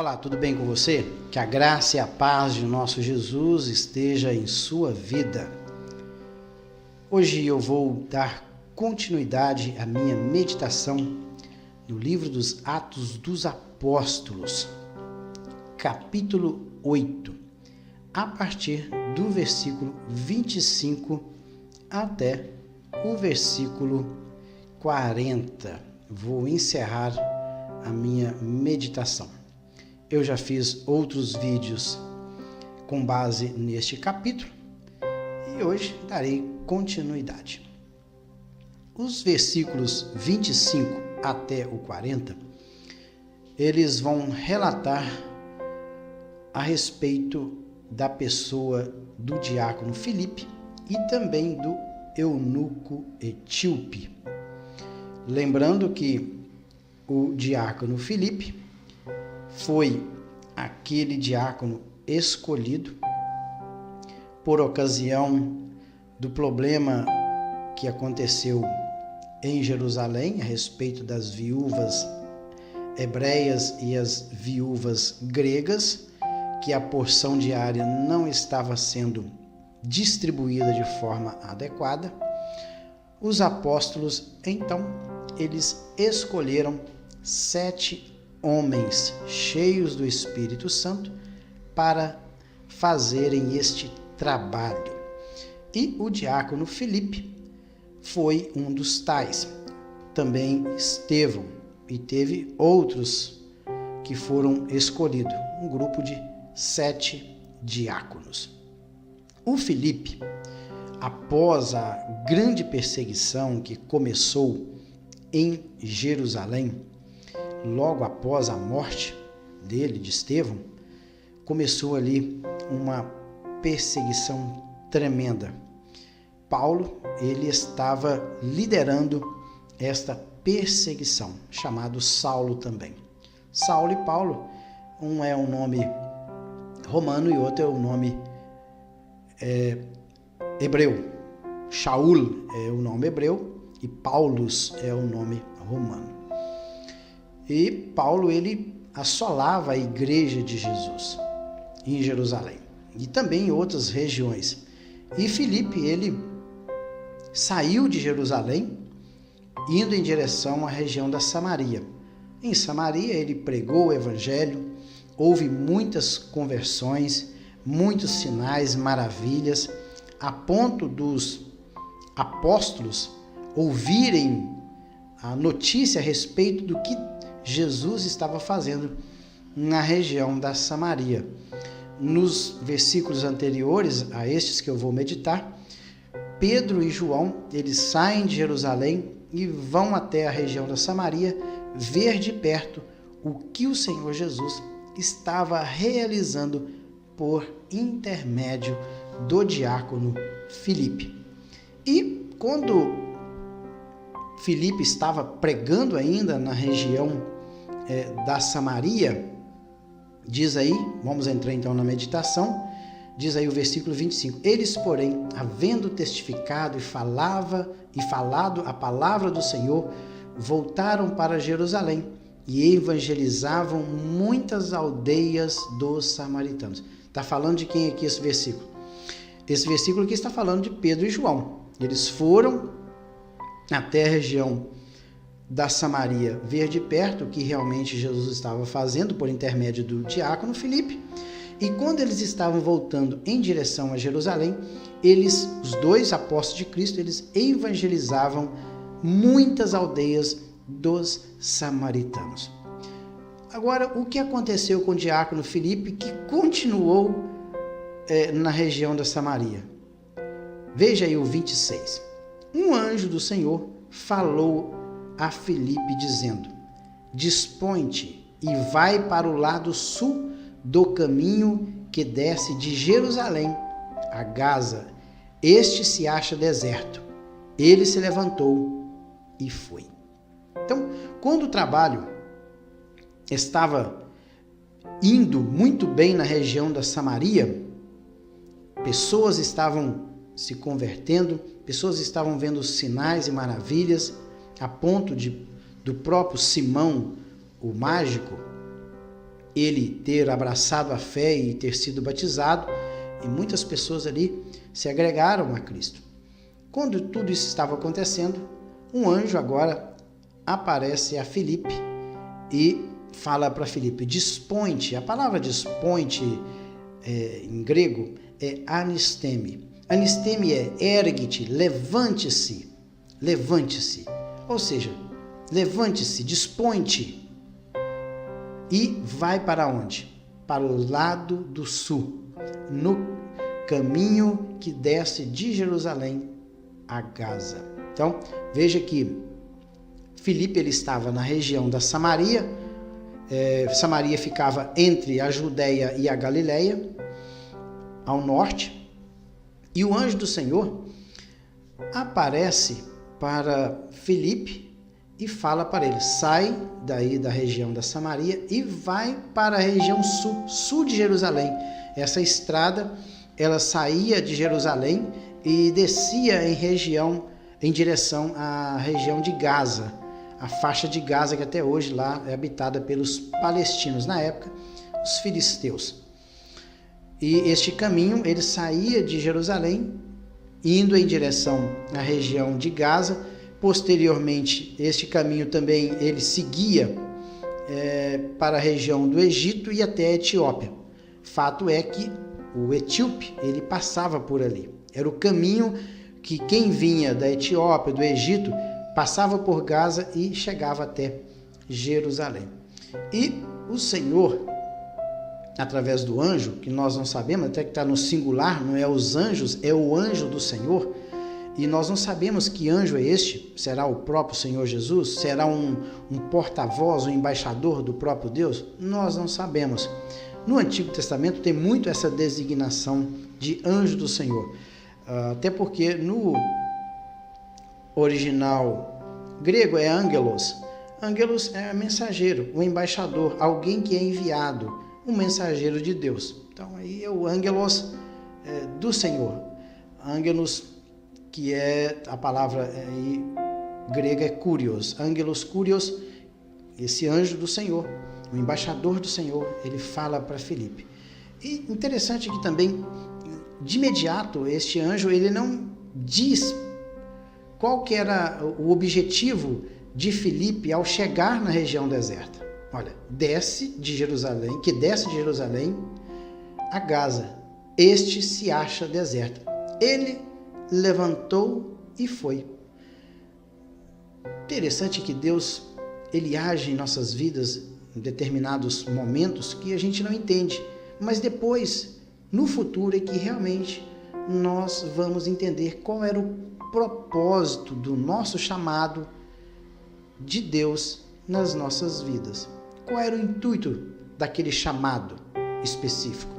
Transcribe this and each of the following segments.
Olá, tudo bem com você? Que a graça e a paz de nosso Jesus esteja em sua vida. Hoje eu vou dar continuidade à minha meditação no livro dos Atos dos Apóstolos, capítulo 8, a partir do versículo 25 até o versículo 40. Vou encerrar a minha meditação. Eu já fiz outros vídeos com base neste capítulo e hoje darei continuidade. Os versículos 25 até o 40, eles vão relatar a respeito da pessoa do diácono Filipe e também do eunuco etíope. Lembrando que o diácono Filipe foi aquele diácono escolhido por ocasião do problema que aconteceu em Jerusalém a respeito das viúvas hebreias e as viúvas gregas, que a porção diária não estava sendo distribuída de forma adequada. Os apóstolos, então, eles escolheram 7 homens cheios do Espírito Santo para fazerem este trabalho. E o diácono Filipe foi um dos tais. Também Estevão, e teve outros que foram escolhidos, um grupo de 7 diáconos. O Filipe, após a grande perseguição que começou em Jerusalém, logo após a morte dele, de Estevão, começou ali uma perseguição tremenda. Paulo, ele estava liderando esta perseguição, chamado Saulo também. Saulo e Paulo, um é um nome romano e outro é o nome hebreu. Shaul é o nome hebreu e Paulus é o nome romano. E Paulo, ele assolava a igreja de Jesus em Jerusalém e também em outras regiões. E Filipe, ele saiu de Jerusalém indo em direção à região da Samaria. Em Samaria, ele pregou o evangelho, houve muitas conversões, muitos sinais, maravilhas, a ponto dos apóstolos ouvirem a notícia a respeito do que Jesus estava fazendo na região da Samaria. Nos versículos anteriores a estes que eu vou meditar, Pedro e João, eles saem de Jerusalém e vão até a região da Samaria ver de perto o que o Senhor Jesus estava realizando por intermédio do diácono Filipe. E quando Filipe estava pregando ainda na região da Samaria, diz aí, vamos entrar então na meditação, diz aí o versículo 25, eles, porém, havendo testificado e falado a palavra do Senhor, voltaram para Jerusalém e evangelizavam muitas aldeias dos samaritanos. Está falando de quem aqui esse versículo? Esse versículo aqui está falando de Pedro e João. Eles foram até a região da Samaria ver de perto o que realmente Jesus estava fazendo por intermédio do diácono Filipe. E quando eles estavam voltando em direção a Jerusalém, os 2 apóstolos de Cristo, eles evangelizavam muitas aldeias dos samaritanos. Agora, o que aconteceu com o diácono Filipe, que continuou na região da Samaria? Veja aí o 26. Um anjo do Senhor falou a Filipe dizendo: dispõe-te e vai para o lado sul do caminho que desce de Jerusalém a Gaza. Este se acha deserto. Ele se levantou e foi. Então, quando o trabalho estava indo muito bem na região da Samaria, pessoas estavam se convertendo, pessoas estavam vendo sinais e maravilhas, a ponto do próprio Simão, o mágico, ele ter abraçado a fé e ter sido batizado, e muitas pessoas ali se agregaram a Cristo. Quando tudo isso estava acontecendo, um anjo agora aparece a Filipe e fala para Filipe: dispõe-te. A palavra dispõe-te em grego é anisteme. Anisteme é ergue-te, levante-se, levante-se. Ou seja, levante-se, dispõe-te e vai para onde? Para o lado do sul, no caminho que desce de Jerusalém a Gaza. Então, veja que Filipe ele estava na região da Samaria. Samaria ficava entre a Judéia e a Galileia, ao norte. E o anjo do Senhor aparece para Filipe e fala para ele: sai daí da região da Samaria e vai para a região sul de Jerusalém. Essa estrada, ela saía de Jerusalém e descia em direção à região de Gaza, a faixa de Gaza que até hoje lá é habitada pelos palestinos, na época, os filisteus. E este caminho, ele saía de Jerusalém, indo em direção à região de Gaza. Posteriormente, este caminho também ele seguia para a região do Egito e até a Etiópia. Fato é que o etíope, ele passava por ali. Era o caminho que quem vinha da Etiópia, do Egito, passava por Gaza e chegava até Jerusalém. E o Senhor, através do anjo, que nós não sabemos, até que está no singular, não é os anjos, é o anjo do Senhor, e nós não sabemos que anjo é este. Será o próprio Senhor Jesus? Será um porta-voz, um embaixador do próprio Deus? Nós não sabemos. No Antigo Testamento tem muito essa designação de anjo do Senhor, até porque no original grego é angelos. Angelos é mensageiro, o embaixador, alguém que é enviado, um mensageiro de Deus. Então aí é o angelos do Senhor. Angelos, que é a palavra grega é kurios. Angelos kurios, esse anjo do Senhor, o embaixador do Senhor, ele fala para Filipe. E interessante que também, de imediato, este anjo, ele não diz qual que era o objetivo de Filipe ao chegar na região deserta. Olha, desce de Jerusalém a Gaza. Este se acha deserto. Ele levantou e foi. Interessante que Deus, ele age em nossas vidas em determinados momentos que a gente não entende, mas depois, no futuro, é que realmente nós vamos entender qual era o propósito do nosso chamado de Deus nas nossas vidas. Qual era o intuito daquele chamado específico?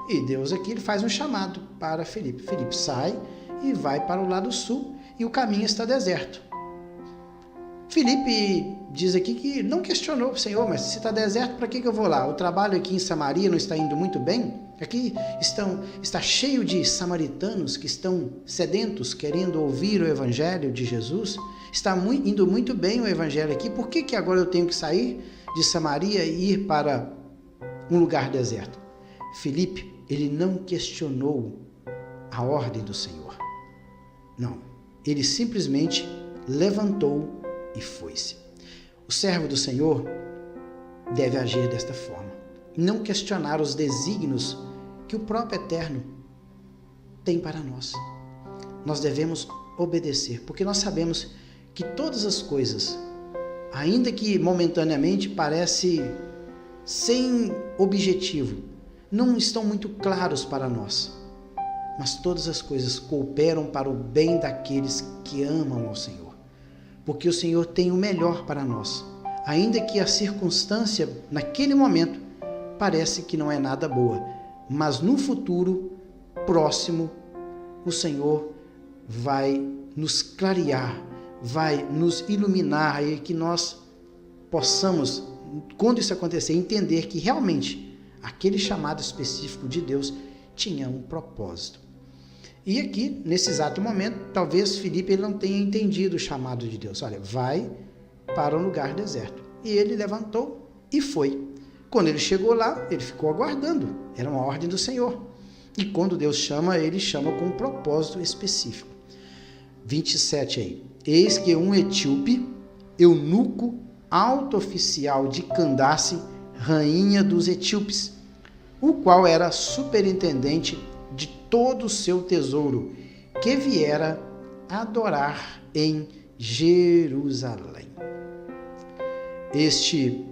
E Deus aqui ele faz um chamado para Filipe. Filipe sai e vai para o lado sul e o caminho está deserto. Filipe diz aqui que não questionou o Senhor, mas se está deserto, para que eu vou lá? O trabalho aqui em Samaria não está indo muito bem? Aqui está cheio de samaritanos que estão sedentos, querendo ouvir o evangelho de Jesus. Está indo muito bem o evangelho aqui. Por que agora eu tenho que sair de Samaria e ir para um lugar deserto? Filipe, ele não questionou a ordem do Senhor. Não, ele simplesmente levantou e foi-se. O servo do Senhor deve agir desta forma. Não questionar os desígnios que o próprio Eterno tem para nós. Nós devemos obedecer, porque nós sabemos que todas as coisas, ainda que momentaneamente parece sem objetivo, não estão muito claros para nós, mas todas as coisas cooperam para o bem daqueles que amam ao Senhor, porque o Senhor tem o melhor para nós, ainda que a circunstância naquele momento parece que não é nada boa, mas no futuro próximo o Senhor vai nos clarear, vai nos iluminar e que nós possamos, quando isso acontecer, entender que realmente aquele chamado específico de Deus tinha um propósito. E aqui, nesse exato momento, talvez Filipe ele não tenha entendido o chamado de Deus. Olha, vai para um lugar deserto. E ele levantou e foi. Quando ele chegou lá, ele ficou aguardando. Era uma ordem do Senhor. E quando Deus chama, ele chama com um propósito específico. 27 aí. Eis que um etíope, eunuco, alto oficial de Candace, rainha dos etíopes, o qual era superintendente de todo o seu tesouro, que viera adorar em Jerusalém. Este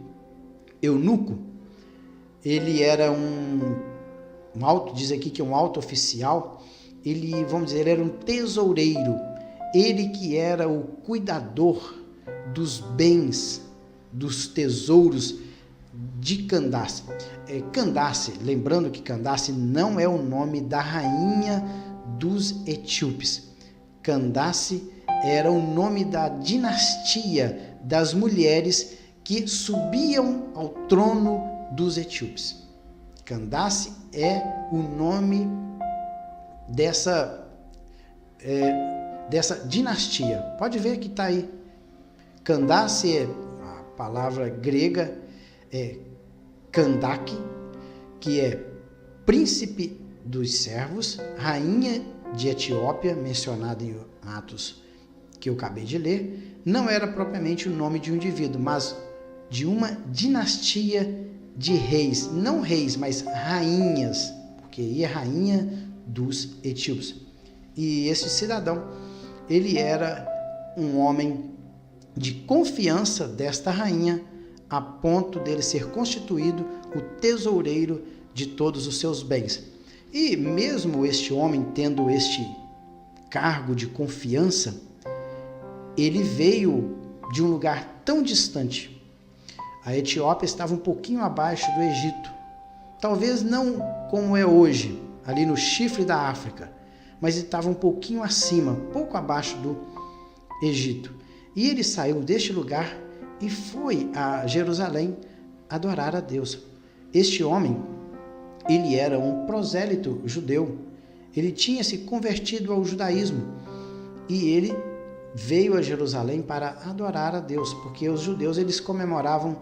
eunuco, ele era diz aqui que é um alto oficial, ele, vamos dizer, ele era um tesoureiro, ele que era o cuidador dos bens, dos tesouros de Candace. Candace, lembrando que Candace não é o nome da rainha dos etíopes. Candace era o nome da dinastia das mulheres que subiam ao trono dos etíopes. Candace é o nome dessa dinastia. Pode ver que está aí. Candace, a palavra grega é Kandake, que é príncipe dos servos, rainha de Etiópia, mencionada em Atos que eu acabei de ler. Não era propriamente o nome de um indivíduo, mas de uma dinastia de reis, não reis, mas rainhas, porque aí é rainha dos etíopes. E esse cidadão, ele era um homem de confiança desta rainha, a ponto dele ser constituído o tesoureiro de todos os seus bens. E mesmo este homem tendo este cargo de confiança, ele veio de um lugar tão distante. A Etiópia estava um pouquinho abaixo do Egito. Talvez não como é hoje, ali no chifre da África, mas estava um pouquinho acima, pouco abaixo do Egito. E ele saiu deste lugar e foi a Jerusalém adorar a Deus. Este homem, ele era um prosélito judeu. Ele tinha se convertido ao judaísmo e ele veio a Jerusalém para adorar a Deus, porque os judeus eles comemoravam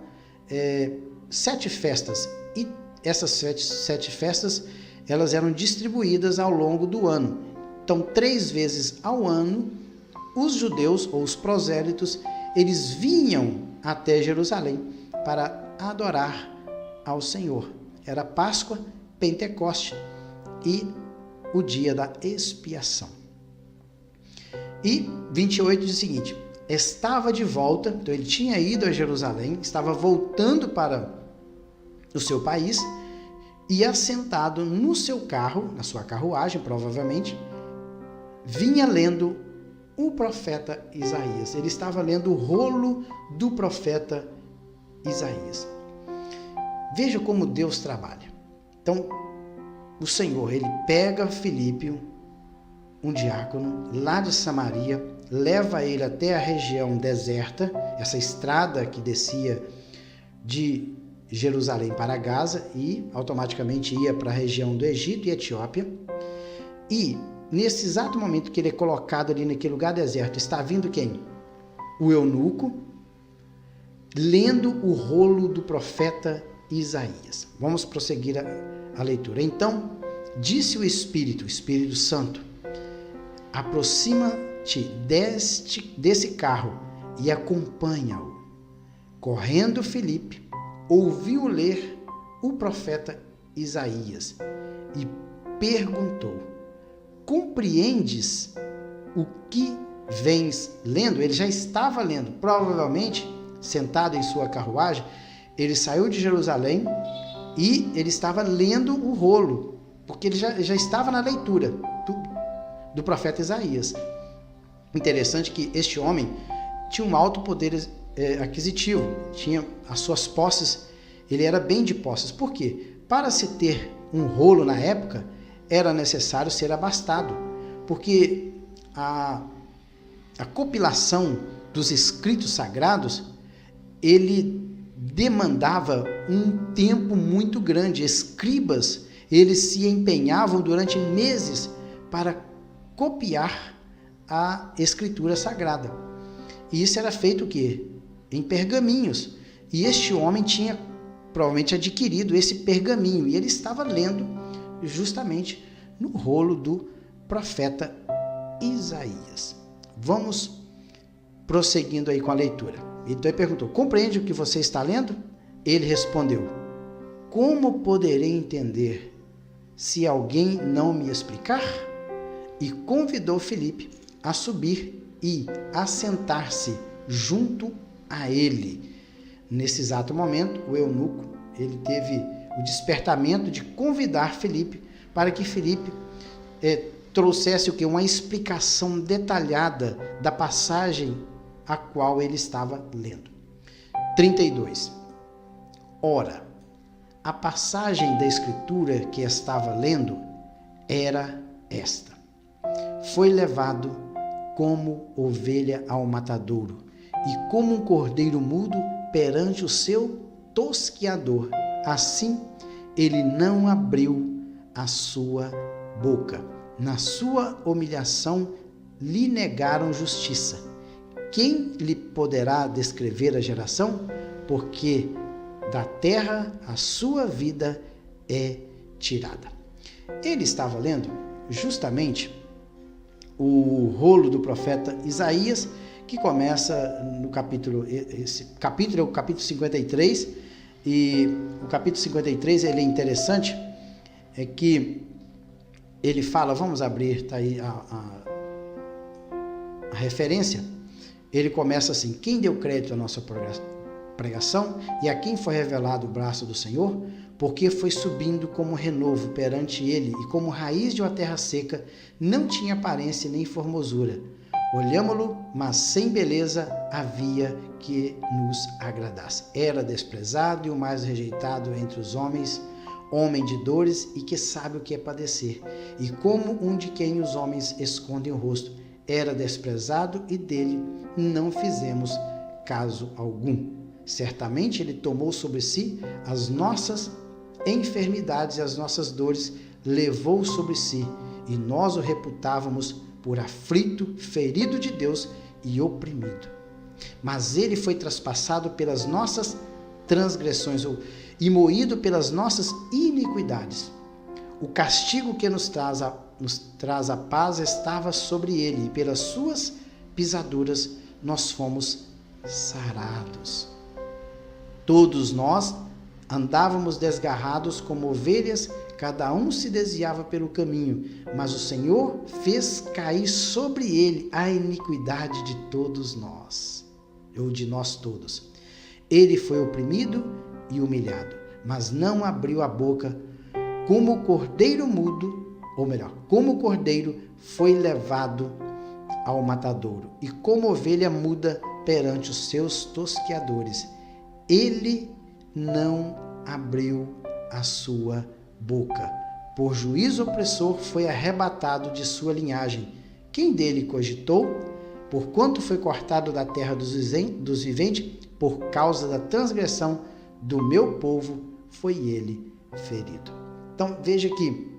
7 festas, e essas sete festas elas eram distribuídas ao longo do ano. Então, 3 vezes ao ano, os judeus ou os prosélitos eles vinham até Jerusalém para adorar ao Senhor. Era Páscoa, Pentecoste e o dia da expiação. E 28 diz o seguinte: estava de volta, então ele tinha ido a Jerusalém, estava voltando para o seu país e assentado no seu carro, na sua carruagem provavelmente, vinha lendo o profeta Isaías. Ele estava lendo o rolo do profeta Isaías. Veja como Deus trabalha. Então, o Senhor, ele pega Filipe, um diácono, lá de Samaria, leva ele até a região deserta, essa estrada que descia de Jerusalém para Gaza e automaticamente ia para a região do Egito e Etiópia. E nesse exato momento que ele é colocado ali naquele lugar deserto, está vindo quem? O eunuco, lendo o rolo do profeta Isaías. Vamos prosseguir a leitura. Então, disse o Espírito Santo: aproxima-te desse carro e acompanha-o. Correndo Filipe, ouviu ler o profeta Isaías e perguntou: compreendes o que vens lendo? Ele já estava lendo, provavelmente sentado em sua carruagem. Ele saiu de Jerusalém e ele estava lendo o rolo, porque ele já estava na leitura do profeta Isaías. Interessante que este homem tinha um alto poder aquisitivo, tinha as suas posses, ele era bem de posses. Por quê? Para se ter um rolo na época, era necessário ser abastado, porque a compilação dos escritos sagrados, ele demandava um tempo muito grande. Escribas, eles se empenhavam durante meses para copiar a escritura sagrada. E isso era feito o quê? Em pergaminhos. E este homem tinha provavelmente adquirido esse pergaminho, e ele estava lendo justamente no rolo do profeta Isaías. Vamos prosseguindo aí com a leitura. Então ele perguntou: compreende o que você está lendo? Ele respondeu: como poderei entender se alguém não me explicar? E convidou Filipe a subir e a sentar-se junto a ele. Nesse exato momento, o eunuco, ele teve o despertamento de convidar Filipe para que Filipe trouxesse o quê? Uma explicação detalhada da passagem a qual ele estava lendo. 32. Ora, a passagem da Escritura que estava lendo era esta: foi levado como ovelha ao matadouro, e como um cordeiro mudo perante o seu tosquiador, assim ele não abriu a sua boca. Na sua humilhação lhe negaram justiça. Quem lhe poderá descrever a geração? Porque da terra a sua vida é tirada. Ele estava lendo justamente o rolo do profeta Isaías, que começa no capítulo, esse capítulo é o capítulo 53, e o capítulo 53 ele é interessante, é que ele fala, vamos abrir, tá aí a referência, ele começa assim: quem deu crédito à nossa pregação e a quem foi revelado o braço do Senhor? Porque foi subindo como renovo perante ele, e como raiz de uma terra seca, não tinha aparência nem formosura. Olhámo-lo, mas sem beleza havia que nos agradasse. Era desprezado e o mais rejeitado entre os homens, homem de dores e que sabe o que é padecer. E como um de quem os homens escondem o rosto, era desprezado e dele não fizemos caso algum. Certamente ele tomou sobre si as nossas enfermidades e as nossas dores levou sobre si, e nós o reputávamos por aflito, ferido de Deus e oprimido. Mas ele foi traspassado pelas nossas transgressões e moído pelas nossas iniquidades. O castigo que nos traz a paz estava sobre ele, e pelas suas pisaduras nós fomos sarados. Todos nós andávamos desgarrados como ovelhas, cada um se desviava pelo caminho, mas o Senhor fez cair sobre ele a iniquidade de todos nós, ou de nós todos. Ele foi oprimido e humilhado, mas não abriu a boca. Como o cordeiro mudo, ou melhor, como o cordeiro foi levado ao matadouro, e como ovelha muda perante os seus tosqueadores, ele não abriu a sua boca. Por juízo opressor foi arrebatado de sua linhagem. Quem dele cogitou? Porquanto foi cortado da terra dos viventes, por causa da transgressão do meu povo, foi ele ferido. Então veja que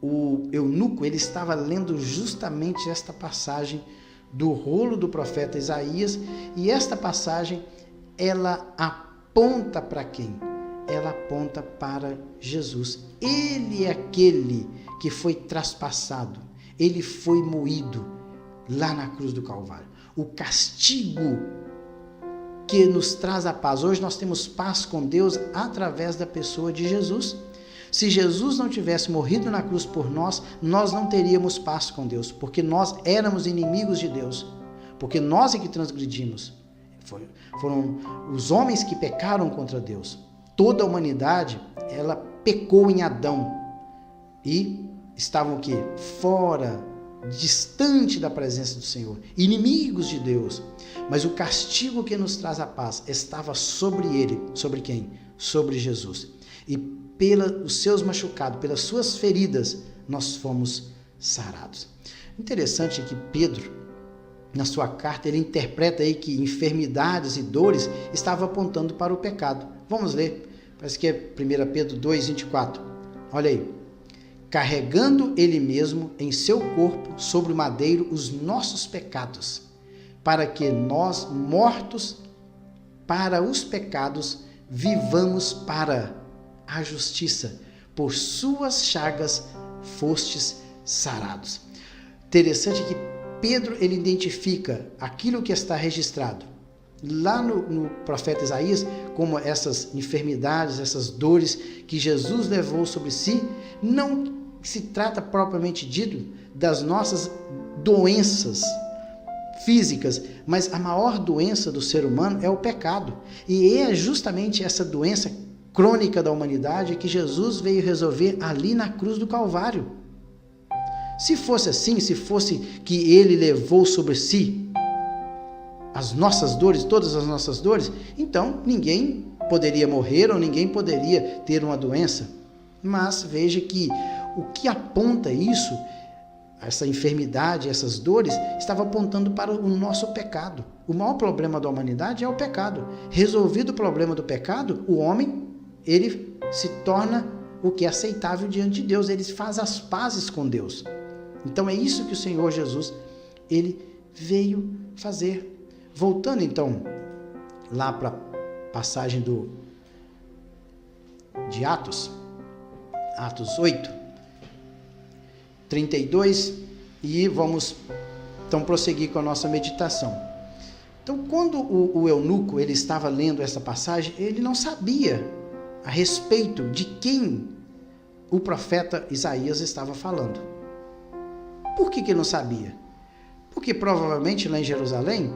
o eunuco, ele estava lendo justamente esta passagem do rolo do profeta Isaías, e esta passagem, ela aponta para quem? Ela aponta para Jesus. Ele é aquele que foi traspassado, ele foi moído lá na cruz do Calvário. O castigo que nos traz a paz. Hoje nós temos paz com Deus através da pessoa de Jesus. Se Jesus não tivesse morrido na cruz por nós, nós não teríamos paz com Deus, porque nós éramos inimigos de Deus, porque nós é que transgredimos. Foram os homens que pecaram contra Deus. Toda a humanidade, ela pecou em Adão e estavam o quê? Fora, distante da presença do Senhor, inimigos de Deus. Mas o castigo que nos traz a paz estava sobre ele. Sobre quem? Sobre Jesus. E pelos seus machucados, pelas suas feridas, nós fomos sarados. Interessante que Pedro, na sua carta, ele interpreta aí que enfermidades e dores estavam apontando para o pecado. Vamos ler, parece que é 1 Pedro 2,24. Olha aí. Carregando ele mesmo em seu corpo sobre o madeiro os nossos pecados, para que nós, mortos para os pecados, vivamos para a justiça. Por suas chagas fostes sarados. Interessante que Pedro, ele identifica aquilo que está registrado lá no profeta Isaías, como essas enfermidades, essas dores que Jesus levou sobre si. Não se trata propriamente dito das nossas doenças físicas, mas a maior doença do ser humano é o pecado. E é justamente essa doença crônica da humanidade que Jesus veio resolver ali na cruz do Calvário. Se fosse assim, se fosse que ele levou sobre si as nossas dores, todas as nossas dores, então ninguém poderia morrer ou ninguém poderia ter uma doença. Mas veja que o que aponta isso, essa enfermidade, essas dores, estava apontando para o nosso pecado. O maior problema da humanidade é o pecado. Resolvido o problema do pecado, o homem, ele se torna o que é aceitável diante de Deus, ele faz as pazes com Deus. Então é isso que o Senhor Jesus, ele veio fazer. Voltando então lá para a passagem de Atos 8, 32, e vamos então prosseguir com a nossa meditação. Então, quando o eunuco ele estava lendo essa passagem, ele não sabia a respeito de quem o profeta Isaías estava falando. Por que ele não sabia? Porque provavelmente lá em Jerusalém,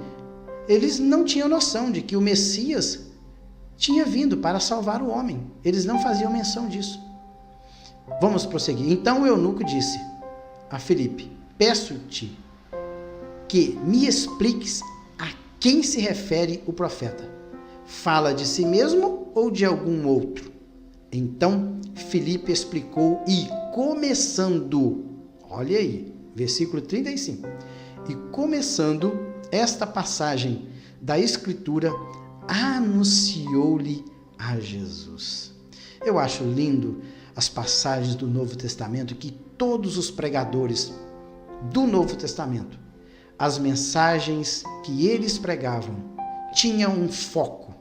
eles não tinham noção de que o Messias tinha vindo para salvar o homem. Eles não faziam menção disso. Vamos prosseguir. Então o eunuco disse a Filipe: peço-te que me expliques a quem se refere o profeta. Fala de si mesmo ou de algum outro? Então Filipe explicou e começando, olha aí, versículo 35, e começando esta passagem da Escritura, anunciou-lhe a Jesus. Eu acho lindo as passagens do Novo Testamento, que todos os pregadores do Novo Testamento, as mensagens que eles pregavam, tinham um foco.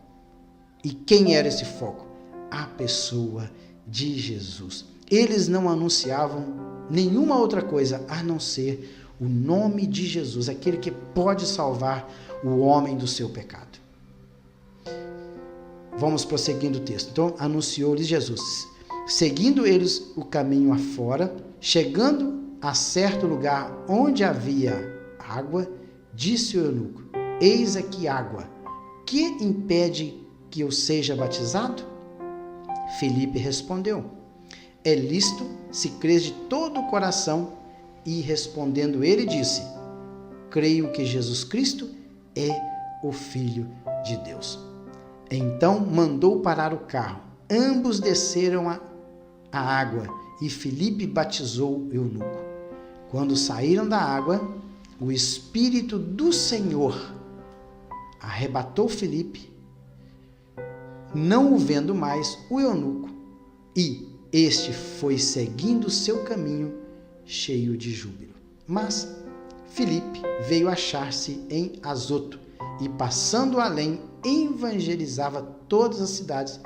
E quem era esse foco? A pessoa de Jesus. Eles não anunciavam nenhuma outra coisa a não ser o nome de Jesus, aquele que pode salvar o homem do seu pecado. Vamos prosseguindo o texto. Então, anunciou-lhes Jesus. Seguindo eles o caminho afora, chegando a certo lugar onde havia água, disse o eunuco: eis aqui água, que impede que eu seja batizado? Filipe respondeu: é lícito se crês de todo o coração. E respondendo ele disse: creio que Jesus Cristo é o Filho de Deus. Então mandou parar o carro. Ambos desceram a água e Filipe batizou o eunuco. Quando saíram da água, o Espírito do Senhor arrebatou Filipe, não o vendo mais o eunuco, e este foi seguindo seu caminho cheio de júbilo. Mas Filipe veio achar-se em Azoto e, passando além, evangelizava todas as cidades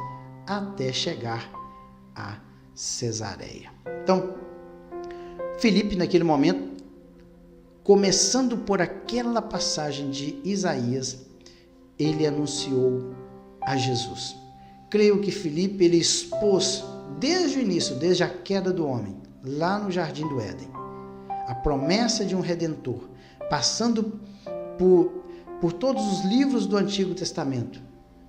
até chegar a Cesareia. Então, Filipe, naquele momento, começando por aquela passagem de Isaías, ele anunciou a Jesus. Creio que Filipe, ele expôs desde o início, desde a queda do homem, lá no Jardim do Éden, a promessa de um Redentor, passando por todos os livros do Antigo Testamento,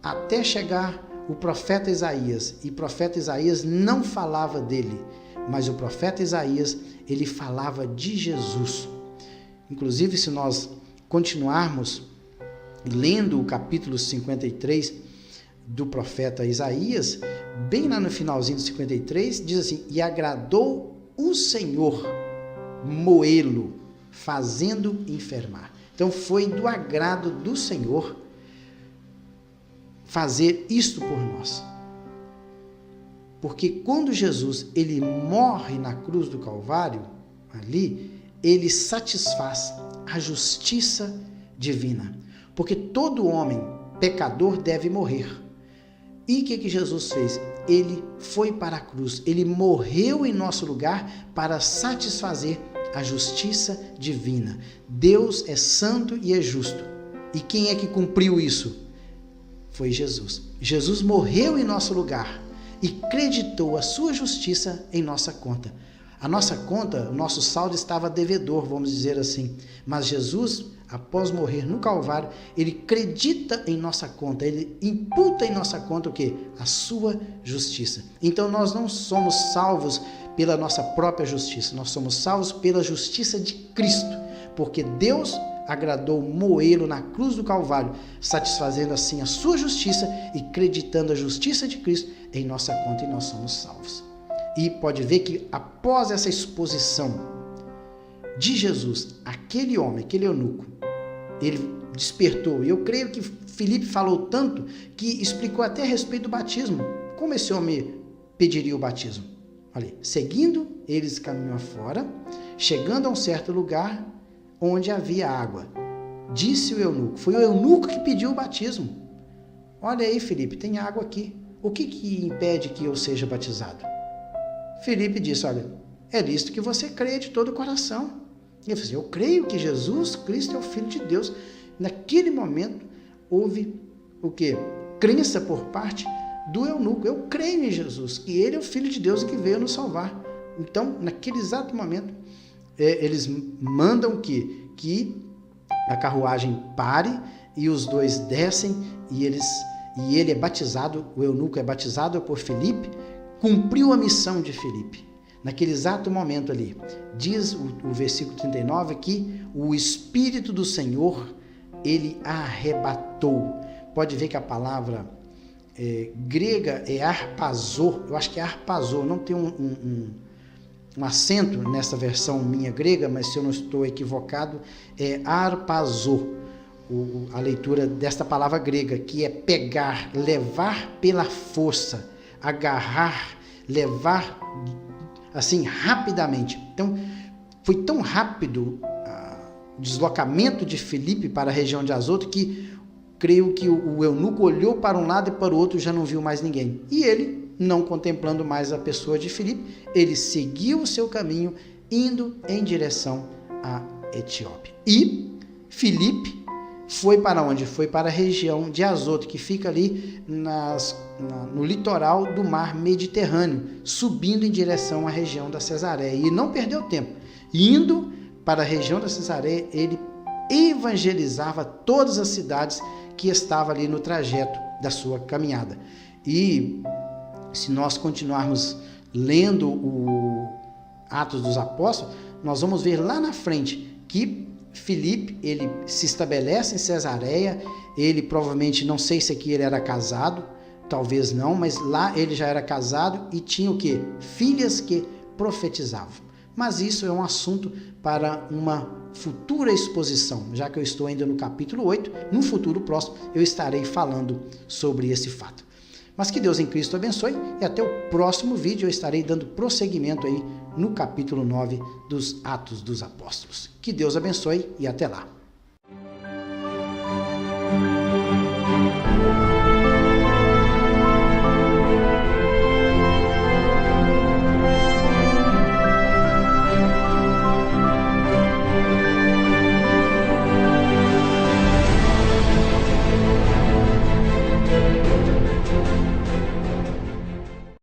até chegar o profeta Isaías. E o profeta Isaías não falava dele, mas o profeta Isaías, ele falava de Jesus. Inclusive, se nós continuarmos lendo o capítulo 53 do profeta Isaías, bem lá no finalzinho do 53, diz assim: e agradou o Senhor moê-lo, fazendo enfermar. Então foi do agrado do Senhor fazer isto por nós. Porque quando Jesus ele morre na cruz do Calvário, ali, ele satisfaz a justiça divina. Porque todo homem pecador deve morrer. E o que Jesus fez? Ele foi para a cruz, ele morreu em nosso lugar para satisfazer a justiça divina. Deus é santo e é justo. E quem é que cumpriu isso? Foi Jesus. Jesus morreu em nosso lugar e creditou a sua justiça em nossa conta. A nossa conta, o nosso saldo estava devedor, vamos dizer assim. Mas Jesus, após morrer no Calvário, ele credita em nossa conta, ele imputa em nossa conta o quê? A sua justiça. Então nós não somos salvos pela nossa própria justiça, nós somos salvos pela justiça de Cristo, porque Deus agradou moê-lo na cruz do Calvário, satisfazendo assim a sua justiça e creditando a justiça de Cristo em nossa conta, e nós somos salvos. E pode ver que após essa exposição de Jesus, aquele homem, aquele eunuco, ele despertou. E eu creio que Filipe falou tanto que explicou até a respeito do batismo. Como esse homem pediria o batismo? Olha, seguindo eles caminham afora, chegando a um certo lugar onde havia água. Disse o eunuco, foi o eunuco que pediu o batismo. Olha aí, Filipe, tem água aqui. O que impede que eu seja batizado? Filipe disse, olha, é lícito que você creia de todo o coração. E ele disse, eu creio que Jesus Cristo é o Filho de Deus. Naquele momento, houve o quê? Crença por parte do eunuco. Eu creio em Jesus, que ele é o Filho de Deus e que veio nos salvar. Então, naquele exato momento, eles mandam que a carruagem pare e os dois descem e ele é batizado, o eunuco é batizado por Filipe, cumpriu a missão de Filipe. Naquele exato momento ali, diz o versículo 39 que o Espírito do Senhor, ele arrebatou. Pode ver que a palavra grega é arpazô, eu acho que é arpazô, não tem um acento nessa versão minha grega, mas se eu não estou equivocado, é arpazô, a leitura desta palavra grega, que é pegar, levar pela força, agarrar, levar assim rapidamente. Então, foi tão rápido o deslocamento de Filipe para a região de Azoto que creio que o eunuco olhou para um lado e para o outro e já não viu mais ninguém. E ele, não contemplando mais a pessoa de Filipe, ele seguiu o seu caminho, indo em direção à Etiópia. E Filipe foi para onde? Foi para a região de Azoto, que fica ali no litoral do mar Mediterrâneo, subindo em direção à região da Cesareia. E não perdeu tempo. Indo para a região da Cesareia, ele evangelizava todas as cidades que estavam ali no trajeto da sua caminhada. E se nós continuarmos lendo o Atos dos Apóstolos, nós vamos ver lá na frente que Filipe, ele se estabelece em Cesareia, ele provavelmente, não sei se aqui ele era casado, talvez não, mas lá ele já era casado e tinha o quê? Filhas que profetizavam. Mas isso é um assunto para uma futura exposição, já que eu estou ainda no capítulo 8, no futuro próximo eu estarei falando sobre esse fato. Mas que Deus em Cristo abençoe e até o próximo vídeo eu estarei dando prosseguimento aí no capítulo 9 dos Atos dos Apóstolos. Que Deus abençoe e até lá.